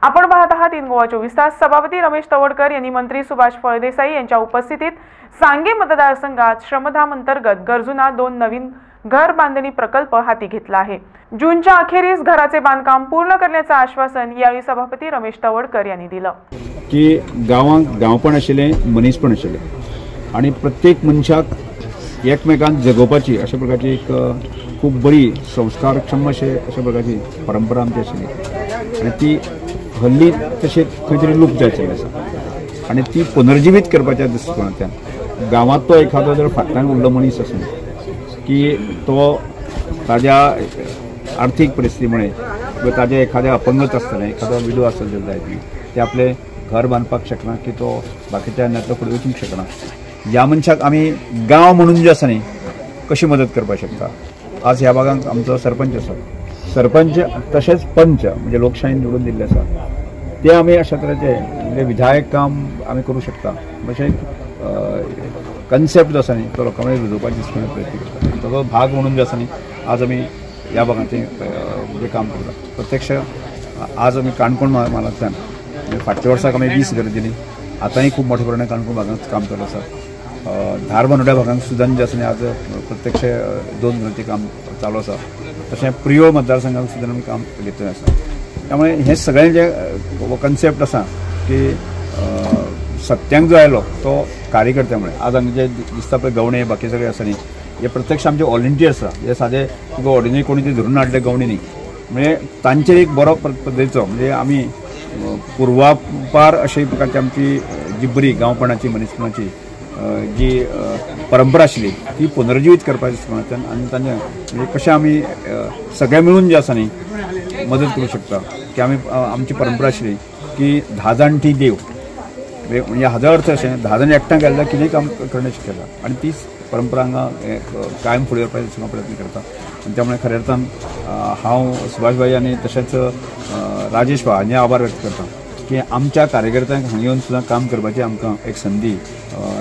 आपण पाहत आहात इन गोवा 24 तास। सभापती रमेश तवडकर यांनी मंत्री सुभाष फळदेसाई यांच्या उपस्थितीत सांगे मतदारसंघात श्रमधाम अंतर्गत गरजूंना 2 नवीन घर बांधणी प्रकल्प हाती घेतला आहे। जूनच्या अखेरीस घराचे बांधकाम पूर्ण करण्याचे आश्वासन यावेळी सभापती रमेश तवडकर यांनी दिलं की गांव पण आशिल्ले मनीस पण आशिल्ले आणि प्रत्येक मनशाक एकमेकांक जगोवपाची अशा प्रकारची एक खूप बरी संस्कारक्षम अशा प्रकारची परंपरा आमची आशिल्ली आणि ती हल्ली तशें खंय तरी लूप जायचें आसा आणि ती पुनर्जीवित करपाच्या दृश्टिकोनांतल्यान गांवांतलो एखादो जर फाटल्यान उरलो मनीस आसूं की तो ताज्या आर्थीक परिस्थितीमुळे किंवा ताज्या एखाद्या अपंगत आसतलें एखादो विडो आसत जायती ते आपले घर बांदपाक शकना की तो बाकीच्या नेतलो फुडें वचूंक शकना। ह्या मनशाक आमी गांव म्हणून जे आसा न्ही कशी मदत करपाक शकता। आज ह्या भागांत आमचो सरपंच आसा, सरपंच तशेंच पंच म्हणजे लोकशायेन निवडून दिल्ले आसा ते आमी अशा तरेचे म्हणजे विधायक काम आमी करूं शकता। म्हणजे कन्सेप्ट जो आसा न्ही तो लोकां मदीं रुजोवपाची प्रयत्न करता। ताचो भाग म्हणून जो आसा न्ही आज आमी ह्या भागांत जे काम करता। प्रत्यक्ष आज आमी काणकोण म्हालांतल्यान फाटल्या वर्साक आमी 20 घरां दिलीं, आतांय खूब मोठ्या प्रमाणात काणकोण भागांत काम चालू आसा। धारबांदोड्या भागांत सुद्दां जे आसा न्ही आज प्रत्यक्ष 2 घरांचें काम चालू आसा। तशें प्रियो मतदारसंघात सुद्दां आमी काम घेतलें आसा। त्यामुळे हे सगळें जे कन्सेप्ट आसा की सत्यांक जो आयलो तो कार्यकर्त्यामुळे आज आमचे जे दिसता पळय गवणे बाकी सगळे आसा न्ही हे प्रत्यक्ष आमचे व्हॉलंटियर्स आसा हे सादे तुका ऑर्डिनरी कोणी ते धरून हाडले गवणे न्ही म्हणजे तांचेर एक बरो पद्दतीचो म्हणजे आमी पूर्वापार अशे प्रकारची आमची जी बरी गांवपणाची मनीसपणाची जी परंपरा आशिल्ली ती पुनर्जीवित करपाच्या दृश्टिकोनांतल्यान आनी तांचे म्हणजे कशें आमी सगळे मिळून जे आसा न्ही मदत करूं शकता की आमी आमची परंपरा आशिल्ली की 10 जाणटी देव म्हणजे हाजो अर्थ अशें 10 जाण एकठांय गेल्यार कितेंय काम करणे शक्य आसा आणि तीच परंपरा हांगा कायम फुडें व्हरपाचो प्रयत्न करता। आणि त्यामुळे खऱ्या अर्थान हांव सुभाष भाई आनी तशेंच राजेश भाई हांचे आभार व्यक्त करता की आमच्या कार्यकर्त्यांक हांगा येवन सुद्दां काम करपाची आमकां एक संदी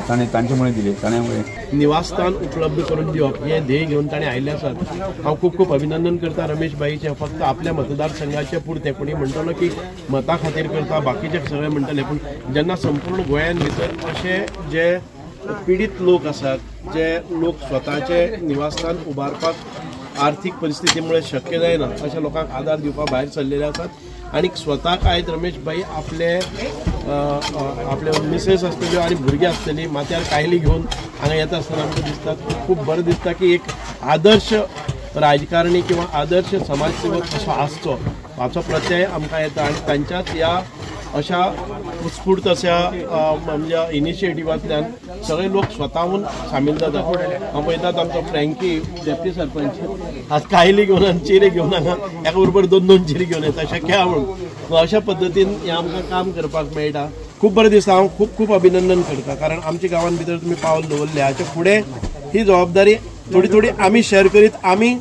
ताणें तांचे मुळे दिली। ताणें निवासस्थान उपलब्ध करून दिवप हे ध्येय घेवन ताणें आयिल्ले आसात। हांव खूब खूब अभिनंदन करता रमेश भाईचे। फक्त आपल्या मतदारसंघाचे पुरते कोणी म्हणटलो की मता खातीर करता बाकीचे सगळे म्हणटले पूण जेन्ना संपूर्ण गोंयान भितर अशे जे पीडित लोक आसात जे लोक स्वताचे निवासस्थान उबारपाक आर्थीक परिस्थितीमुळे शक्य जायना अशा लोकांक आदार दिवपाक भायर सरलेले आसात आणि स्वताक आयज रमेश भाई आपले मिसेस आसतल्यो आणि भुरगीं आसतलीं माथ्यार कायली घेवन हांगा येता आसतना आमकां दिसता खूब बरें दिसता की एक आदर्श राजकारणी किंवा आदर्श समाजसेवक कसो आसचो हाचो प्रत्यय आमकां येता आणि तांच्याच ह्या अशा उत्स्फूर्त अशा म्हणजे इनिशिएटिव्हांतल्यान सगळे लोक स्वताहून सामील जातात। हांव पळयतात आमचो फ्रँकी डेप्टी सरपंच आज कायली घेवन आनी चिरे घेवन हांगा एका बरोबर 2-2 चिरे घेवन येता शक्य आहा म्हणून अशा पद्दतीन हें आमकां काम करपाक मेळटा। खूब बरें दिसता। हांव खूब खूब अभिनंदन करता कारण आमच्या गांवांत भितर तुमी पावल दवरले हाचे फुडें ही जबाबदारी थोडी थोडी आमी शेअर करीत आमी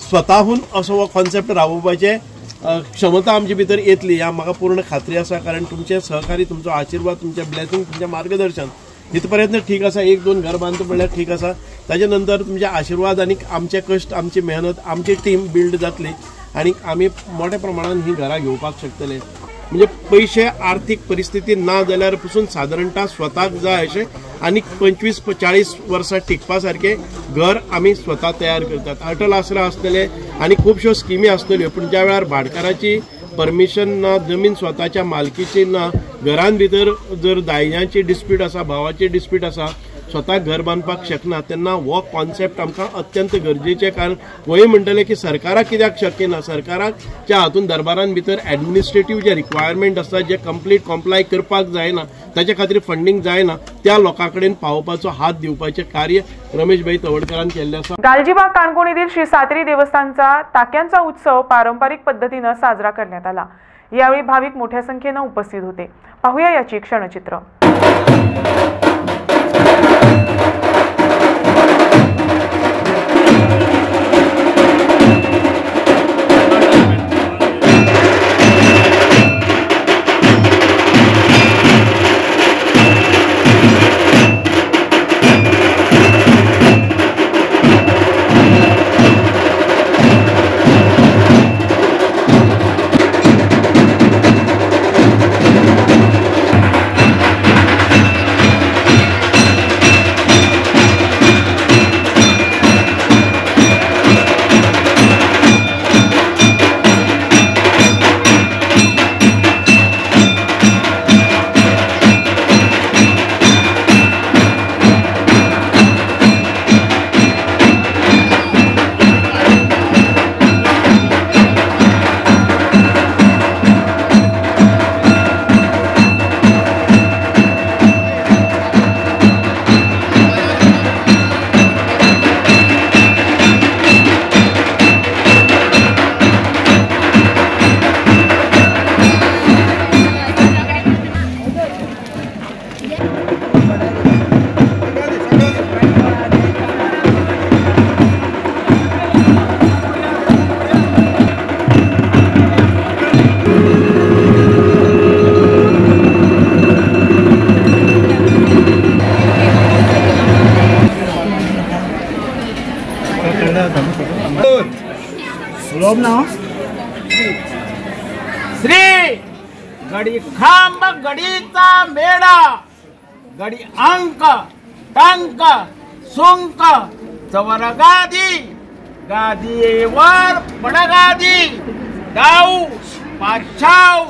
स्वताहून असो हो कॉन्सेप्ट राबोवपाचे क्षमता आमचे भितर येतली ह्या म्हाका पूर्ण खात्री आसा कारण तुमचे सहकारी तुमचो आशीर्वाद तुमचे ब्लेसिंग तुमचे मार्गदर्शन इथपर्यंत ठीक आसा। 1-2 घर बांदता म्हणल्यार ठीक आसा ताजे नंतर तुमचे आशीर्वाद आनी आमचे कश्ट आमची मेहनत आमची टीम बिल्ड जातली आणि आमी मोठ्या प्रमाणात ही घरां घेवपाक शकतले। म्हणजे पैसे आर्थिक परिस्थिती ना जाल्यार पसून साधारणतः स्वताक जाय अशें आनी 25-40 वर्सां टिकपा सारखे घर आमी स्वता तयार करतात। अटल आसरा आसतले आनी खुबश्यो स्किमी आसतल्यो पूण ज्या वेळार भाटकाराची परमिशन ना जमीन स्वताच्या मालकीची ना घरान भितर जर दायजांची डिस्प्यूट आसा भावाची डिस्प्यूट आसा स्वताक घर बांदपाक शकना तेन्ना हो कॉन्सेप्ट आमकां अत्यंत गरजेचे कारण गोंय म्हणटले की सरकाराक कित्याक शक्य ना सरकाराच्या हातून दरबारान भितर एडमिनिस्ट्रेटीव जे रिक्वायरमेंट आसता जे कंप्लीट कॉम्प्लाय करपाक जायना ताचे खातीर फंडिंग जायना त्या लोकां कडेन पावोवपाचो हात दिवपाचें कार्य रमेश भाई तवडकरान केल्लें आसा। गालजीबाग काणकोण येथील श्री सातेरी देवस्थानचा टाक्यांचा उत्सव पारंपरिक पद्धतीने साजरा करण्यात आला। यावेळी भाविक मोठ्या संख्येने उपस्थित होते। पाहूया याची क्षणचित्र। श्री गडी खांब गडीचा मेढा गडी अंक टंक सुंक चवर गादी गादीवर पडगादी डाऊ पाछाव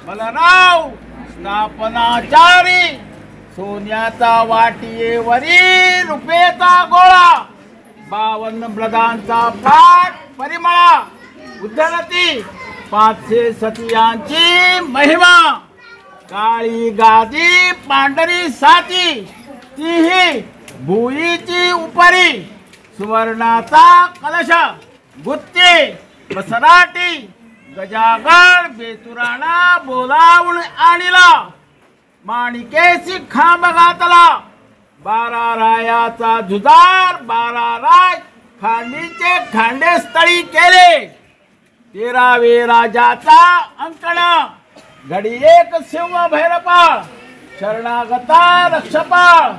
बलराव स्थापनाचारी सोन्याचा वाटीयेवरील रुपयेचा गोळा 52 ब्रदांचा पाठ परिमळा उद्धरती 500 सतियांची महिमा काळी गादी पांढरी साती तीही भुईची उपरी सुवर्णाचा कलश गुत्ती बसराटी गजागड बेतुराणा बोलावून आणिला माणिकेशी खांब घातला 12 रायाचा जुदार 12 राय खांडीचे खांडे स्थळी केले 13वे राजाचा अंकण घडी एक सिंह भैरपाळ शरणागता रक्षपाळ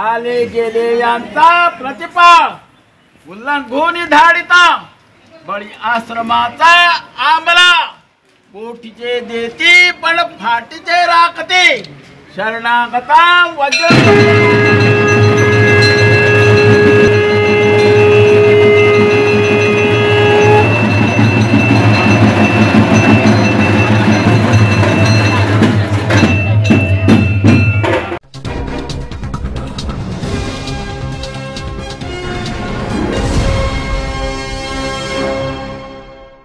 आले गेले यांचा प्रतिपाळ उल्लंघोनी धाडिता बळी आश्रमाचा आंबला कोठीचे देती पण फाटीचे राखते शरणागता वज्र